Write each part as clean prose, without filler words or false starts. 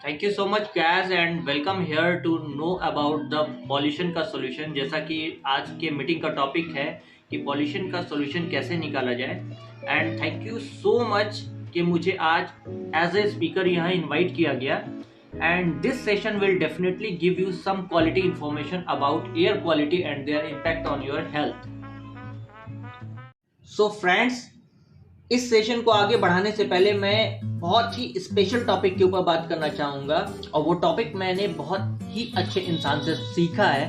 Thank you so much guys and welcome here to know about the pollution का solution. जैसा कि आज के मीटिंग का टॉपिक है कि पॉल्यूशन का सॉल्यूशन कैसे निकाला जाए। And thank you so much कि मुझे आज एज ए स्पीकर यहाँ इनवाइट किया गया। And this session will definitely give you some quality information about air quality and their impact on your health. So friends, इस सेशन को आगे बढ़ाने से पहले मैं बहुत ही स्पेशल टॉपिक के ऊपर बात करना चाहूंगा, और वो टॉपिक मैंने बहुत ही अच्छे इंसान से सीखा है।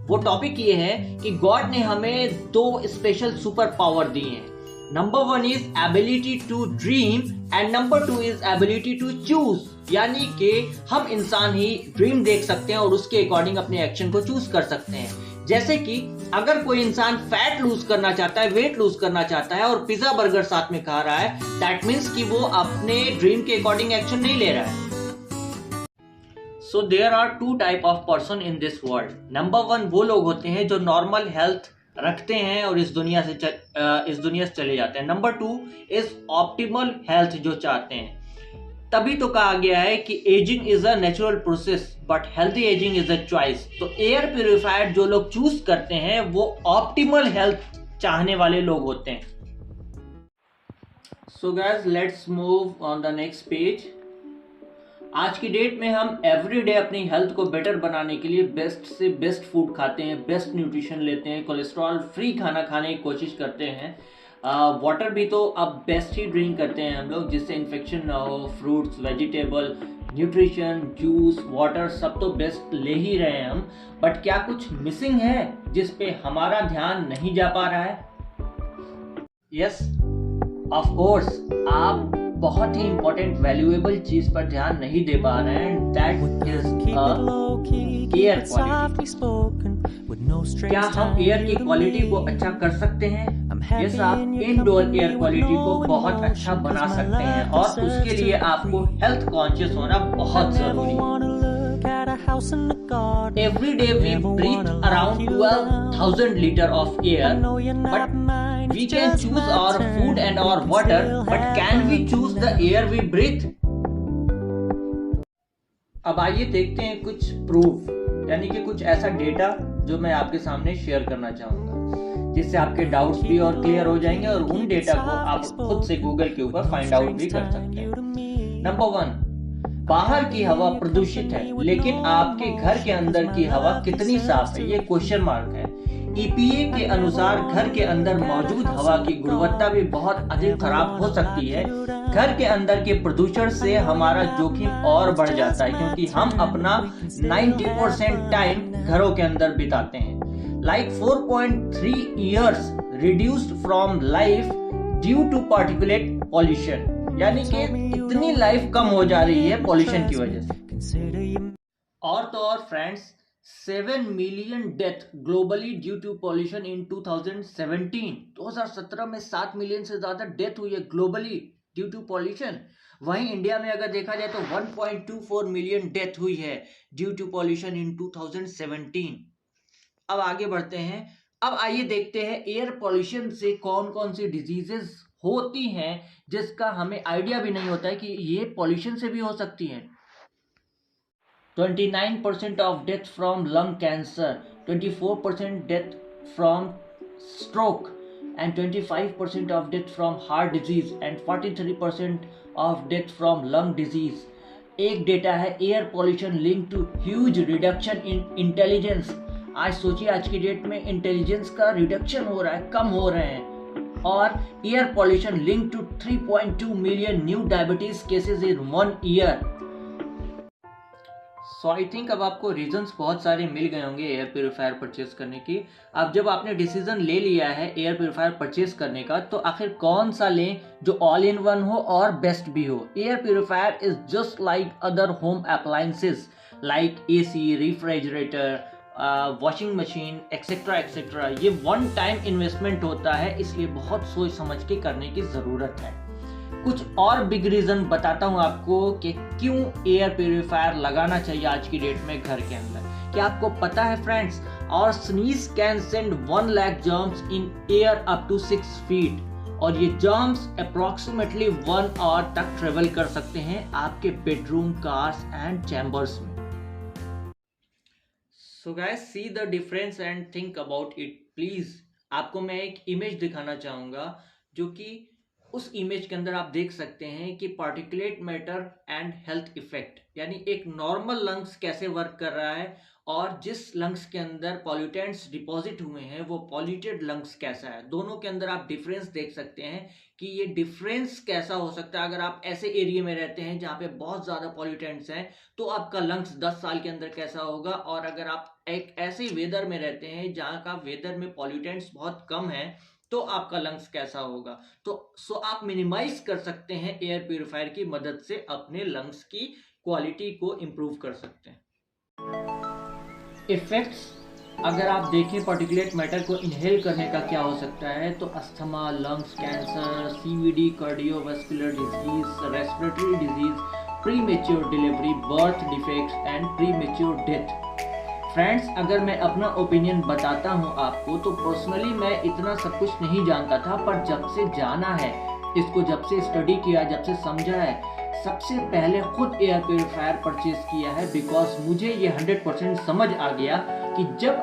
वो टॉपिक ये है कि गॉड ने हमें दो स्पेशल सुपर पावर दी हैं। Number 1 is ability to dream and number 2 is ability to choose. यानी कि हम इंसान ही ड्रीम देख सकते हैं और उसके अकॉर्डिंग अपने एक्शन को चूज कर सकते हैं। जैसे कि अगर कोई इंसान फैट लूज करना चाहता है, वेट लूज करना चाहता है और पिज्जा बर्गर साथ में खा रहा है, दैट मीन्स कि वो अपने ड्रीम के अकॉर्डिंग एक्शन नहीं ले रहा है। So there are two type of person in this world. Number 1 वो लोग होते हैं जो नॉर्मल हेल्थ रखते हैं और इस दुनिया से चले जाते हैं। नंबर 2 इज ऑप्टिमल हेल्थ, जो चाहते हैं। तभी तो कहा गया है कि ageing is a natural process but healthy ageing is a choice. तो एयर प्यूरिफायर जो लोग चूज करते हैं वो ऑप्टिमल हेल्थ चाहने वाले लोग होते हैं। So guys, let's move on the next page. आज की डेट में हम एवरीडे अपनी हेल्थ को बेटर बनाने के लिए बेस्ट से बेस्ट फूड खाते हैं, बेस्ट न्यूट्रिशन लेते हैं, कोलेस्ट्रॉल फ्री खाना खाने की कोशिश करते हैं। वाटर भी तो अब बेस्ट ही ड्रिंक करते हैं हम लोग, जिससे इन्फेक्शन ना हो। Fruits, vegetable, nutrition, juice, water सब तो बेस्ट ले ही रहे हैं हम। बट क्या कुछ मिसिंग है जिस पे हमारा ध्यान नहीं जा पा रहा है? यस, ऑफ कोर्स, आप बहुत ही इंपॉर्टेंट वैल्यूएबल चीज पर ध्यान नहीं दे पा रहे हैं, दैट इज एयर क्वालिटी। क्या हम एयर की क्वालिटी को अच्छा कर सकते हैं? यस, आप इनडोर एयर क्वालिटी को बहुत अच्छा बना सकते हैं और उसके लिए आपको हेल्थ कॉन्शियस होना बहुत जरूरी है। Every day we breathe around 12,000 liters of air, but we can choose our food and our water, but can we choose the air we breathe? अब आइए देखते हैं कुछ प्रूफ, यानी कि कुछ ऐसा डेटा जो मैं आपके सामने शेयर करना चाहूंगा, जिससे आपके डाउट्स भी और क्लियर हो जाएंगे और उन डेटा को आप खुद से गूगल के ऊपर फाइंड आउट भी कर सकते हैं। नंबर 1, बाहर की हवा प्रदूषित है, लेकिन आपके घर के अंदर की हवा कितनी साफ है, ये क्वेश्चन मार्क है। ईपीए के अनुसार घर के अंदर मौजूद हवा की गुणवत्ता भी बहुत अधिक खराब हो सकती है। घर के अंदर के प्रदूषण से हमारा जोखिम और बढ़ जाता है, क्योंकि हम अपना 90% टाइम घरों के अंदर बिताते हैं। Like 4.3 years reduced from life due to particulate pollution, यानी कि इतनी लाइफ कम हो जा रही है पॉल्यूशन की वजह से। और तो और friends, 7 million death globally due to pollution in 2017। 2017 में 7 मिलियन से ज्यादा डेथ हुई है ग्लोबली ड्यू टू पॉल्यूशन। वहीं इंडिया में अगर देखा जाए तो 1.24 मिलियन डेथ हुई है ड्यू टू पॉल्यूशन इन 2017। अब आगे बढ़ते हैं। अब आइए देखते हैं एयर पॉल्यूशन से कौन कौन सी डिजीजेस होती हैं जिसका हमें आइडिया भी नहीं होता है कि ये पॉल्यूशन से भी हो सकती हैं। 29% of death from lung cancer, 24% death from stroke and 25% of death from heart disease and 43% of death from lung disease. एक डेटा है air pollution link to huge reduction in intelligence. आज सोचिए, आज की डेट में इंटेलिजेंस का reduction हो रहा है, कम हो रहे हैं। और air pollution link to 3.2 million new diabetes cases in 1 year. So I think अब आपको रीजंस बहुत सारे मिल गए होंगे एयर प्यूरिफायर परचेज करने की। अब जब आपने डिसीजन ले लिया है एयर प्यूरिफायर परचेज करने का, तो आखिर कौन सा लें जो ऑल इन वन हो और बेस्ट भी हो। Air purifier is just like other home appliances like AC, refrigerator, washing machine etcetera etcetera. ये वन टाइम इन्वेस्टमेंट होता है, इसलिए बहुत सोच समझ के करने की जरूरत है। कुछ और बिग रीजन बताता हूं आपको कि क्यों एयर प्यूरिफायर लगाना चाहिए आज की डेट में घर के अंदर। क्या आपको पता है फ्रेंड्स, और sneeze can send 1 lakh germs in air up to 6 feet, और ये जर्म्स अप्रोक्सीमेटली 1 आवर तक ट्रेवल कर सकते हैं आपके बेडरूम, कार्स एंड चैम्बर्स में। So guys, see the difference and think about it please. आपको मैं एक इमेज दिखाना चाहूंगा, जो कि उस इमेज के अंदर आप देख सकते हैं कि particulate matter and health effect, यानी एक नॉर्मल लंग्स कैसे वर्क कर रहा है और जिस लंग्स के अंदर पॉल्यूटेंट्स डिपॉजिट हुए हैं वो पॉल्यूटेड लंग्स कैसा है। दोनों के अंदर आप डिफरेंस देख सकते हैं कि ये डिफरेंस कैसा हो सकता है। अगर आप ऐसे एरिया में रहते हैं जहाँ पे बहुत ज़्यादा पॉल्यूटेंट्स हैं तो आपका लंग्स 10 साल के अंदर कैसा होगा, और अगर आप एक ऐसे वेदर में रहते हैं जहाँ का वेदर में पॉल्यूटेंट्स बहुत कम है तो आपका लंग्स कैसा होगा। तो आप मिनिमाइज कर सकते हैं एयर प्यूरिफायर की मदद से, अपने लंग्स की क्वालिटी को इंप्रूव कर सकते हैं। इफेक्ट्स अगर आप देखें पार्टिकुलेट मैटर को इनहेल करने का क्या हो सकता है, तो asthma, lungs cancer, CVD, cardiovascular disease, respiratory disease, premature delivery, birth defects and premature death. Friends, अगर मैं अपना ओपिनियन बताता हूँ आपको, तो पर्सनली मैं इतना सब कुछ नहीं जानता था, पर जब से जाना है इसको, जब से स्टडी किया, जब से समझा है, सबसे पहले खुद एयर प्यूरिफायर परचेज किया है। बिकॉज मुझे ये 100% समझ आ गया कि जब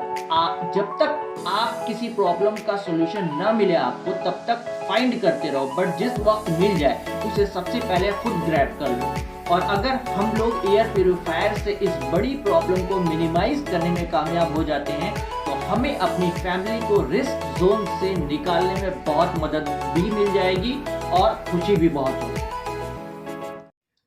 तक आप किसी प्रॉब्लम का सोल्यूशन ना मिले आपको, तब तक फाइंड करते रहो, बट जिस वक्त मिल जाए उसे सबसे पहले खुद ग्रैब कर लो। और अगर हम लोग एयर प्यूरिफायर से इस बड़ी प्रॉब्लम को मिनिमाइज करने में कामयाब हो जाते हैं तो हमें अपनी फैमिली को रिस्क जोन से निकालने में बहुत मदद भी मिल जाएगी और खुशी भी बहुत होगी।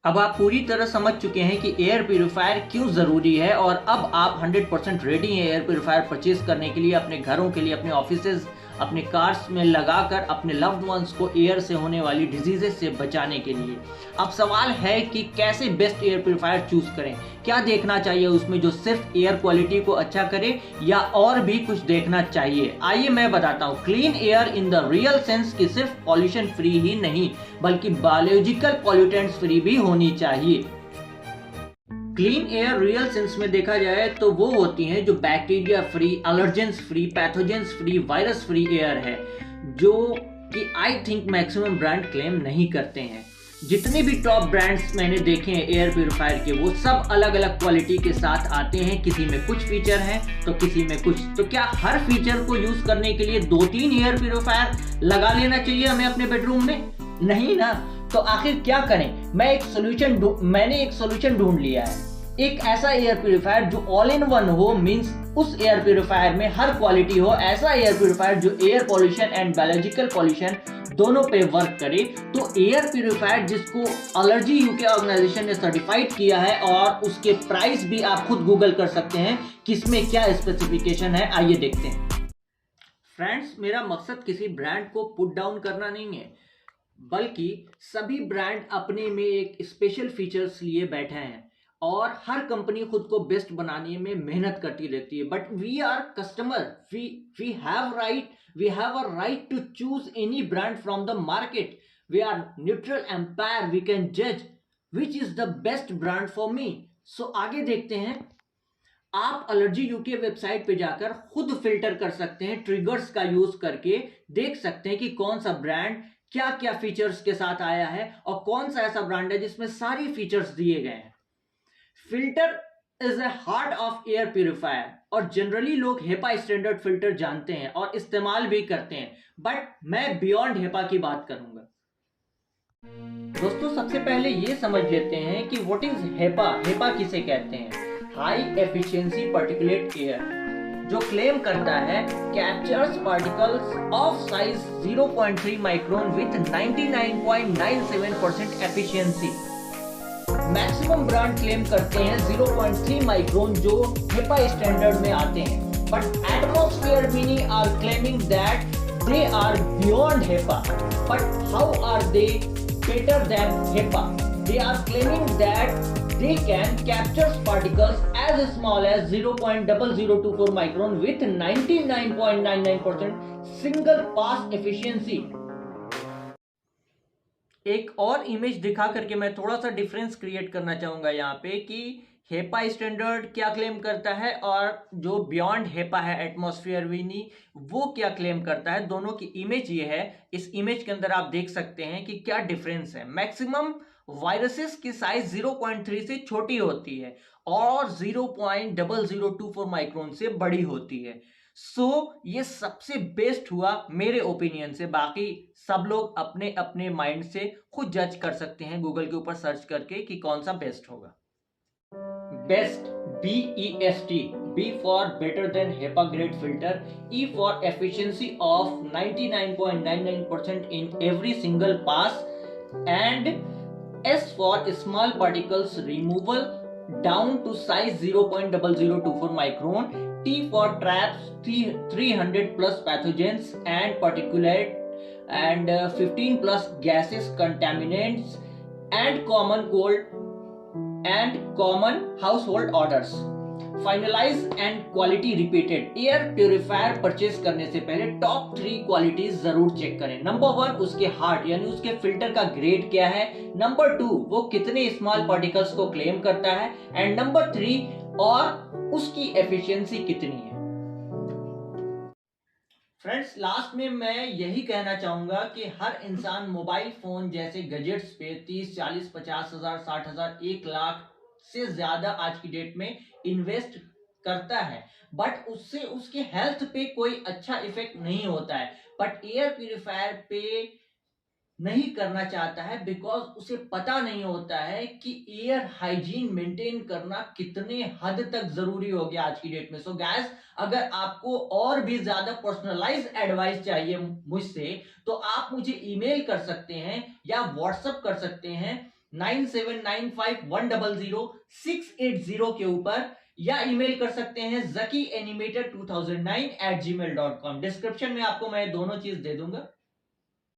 अब आप पूरी तरह समझ चुके हैं कि एयर प्यूरिफायर क्यों ज़रूरी है, और अब आप 100% रेडी हैं एयर प्यूरिफायर परचेज करने के लिए, अपने घरों के लिए, अपने ऑफिसेज, अपने कार्स में लगाकर अपने लव्ड वंस को एयर से होने वाली डिजीजेस से बचाने के लिए। अब सवाल है कि कैसे बेस्ट एयर प्यूरिफायर चूज करें, क्या देखना चाहिए उसमें जो सिर्फ एयर क्वालिटी को अच्छा करे, या और भी कुछ देखना चाहिए। आइए मैं बताता हूँ। Clean air in the real sense कि सिर्फ पॉल्यूशन फ्री ही नहीं बल्कि बायोलॉजिकल पॉल्यूटेंट्स फ्री भी होनी चाहिए। क्लीन एयर रियल सेंस में देखा जाए तो वो होती हैं जो bacteria free, allergens free, pathogens free, virus free air है, जो कि I think maximum brand claim नहीं करते हैं। जितने भी टॉप ब्रांड्स मैंने देखे हैं एयर प्यूरिफायर के, वो सब अलग अलग क्वालिटी के साथ आते हैं। किसी में कुछ फीचर हैं तो किसी में कुछ। तो क्या हर फीचर को यूज करने के लिए 2-3 एयर प्यूरिफायर लगा लेना चाहिए हमें अपने बेडरूम में? नहीं ना। तो आखिर क्या करें? मैंने एक सोल्यूशन ढूंढ लिया है। एक ऐसा एयर प्यूरिफायर जो ऑल इन वन हो, मींस उस एयर प्यूरिफायर में हर क्वालिटी हो। ऐसा एयर प्यूरिफायर जो air pollution and biological pollution दोनों पे वर्क करे। तो एयर प्यूरिफायर जिसको एलर्जी यूके ऑर्गेनाइजेशन ने सर्टिफाइड किया है, और उसके प्राइस भी आप खुद गूगल कर सकते हैं किसमें क्या स्पेसिफिकेशन है। आइए देखते हैं। फ्रेंड्स, मेरा मकसद किसी ब्रांड को पुट डाउन करना नहीं है, बल्कि सभी ब्रांड अपने में एक स्पेशल फीचर्स लिए बैठे हैं और हर कंपनी खुद को बेस्ट बनाने में मेहनत करती रहती है। But we are customer, we have a right to choose any brand from the market. We are neutral umpire, we can जज which is the best brand for me. So आगे देखते हैं। आप एलर्जी यूके वेबसाइट पे जाकर खुद filter कर सकते हैं, ट्रिगर्स का यूज करके देख सकते हैं कि कौन सा ब्रांड क्या क्या फीचर्स के साथ आया है और कौन सा ऐसा ब्रांड है जिसमें सारी फीचर्स दिए गए हैं। Filter is a heart of air purifier, और जनरली लोग हेपा स्टैंडर्ड फिल्टर जानते हैं और इस्तेमाल भी करते हैं, बट मैं बियॉन्ड हेपा की बात करूंगा। दोस्तों, सबसे पहले ये समझ लेते हैं कि व्हाट इज हेपा। हेपा किसे कहते हैं? हाई एफिशिएंसी पार्टिकुलेट एयर, जो क्लेम करता है captures particles of size 0.3 micron with 99.97% efficiency. Maximum brand claim करते हैं 0.3 माइक्रोन, जो हेपा स्टैंडर्ड में आते हैं, but atmosphere mini are claiming that they are beyond HEPA. But how are they better than HEPA? They are claiming that they can capture particles as small as 0.0024 micron with 99.99% single pass efficiency. एक और image दिखा करके मैं थोड़ा सा difference create करना चाहूंगा यहाँ पे कि हेपा स्टैंडर्ड क्या क्लेम करता है और जो बियॉन्ड हेपा है एटमॉस्फेयर विनी वो क्या क्लेम करता है, दोनों की इमेज ये है। इस इमेज के अंदर आप देख सकते हैं कि क्या डिफरेंस है। मैक्सिमम वायरसेस की साइज 0.3 से छोटी होती है और 0.0024 माइक्रोन से बड़ी होती है। ये सबसे बेस्ट हुआ मेरे ओपिनियन से। बाकी सब लोग अपने अपने माइंड से खुद जज कर सकते हैं गूगल के ऊपर सर्च करके कि कौन सा बेस्ट होगा। Best, BEST, B for better than HEPA grade filter, E for efficiency of 99.99% in every single pass, and S for small particles removal down to size 0.0024 micron, T for traps 300 plus pathogens and particulate and 15 plus gases, contaminants and common cold and common household orders. Finalize and quality repeated. Air purifier purchase करने से पहले top 3 qualities जरूर check करें। Number 1 उसके heart यानी उसके filter का grade क्या है। नंबर 2 वो कितने स्मॉल पार्टिकल्स को क्लेम करता है। एंड नंबर 3 और उसकी एफिशिएंसी कितनी है। फ्रेंड्स, लास्ट में मैं यही कहना चाहूंगा कि हर इंसान मोबाइल फोन जैसे गैजेट्स पे 30, 40, 50 हजार, 60 हजार, 1 लाख से ज्यादा आज की डेट में इन्वेस्ट करता है, बट उससे उसके हेल्थ पे कोई अच्छा इफेक्ट नहीं होता है। बट एयर प्यूरिफायर पे नहीं करना चाहता है बिकॉज उसे पता नहीं होता है कि एयर हाइजीन मेंटेन करना कितने हद तक जरूरी हो गया आज की डेट में। सो गाइस, अगर आपको और भी ज्यादा पर्सनलाइज एडवाइस चाहिए मुझसे तो आप मुझे ईमेल कर सकते हैं या व्हाट्सएप कर सकते हैं 9795100680 के ऊपर, या ईमेल कर सकते हैं zakianimator2009@gmail.com। डिस्क्रिप्शन में आपको मैं दोनों चीज दे दूंगा।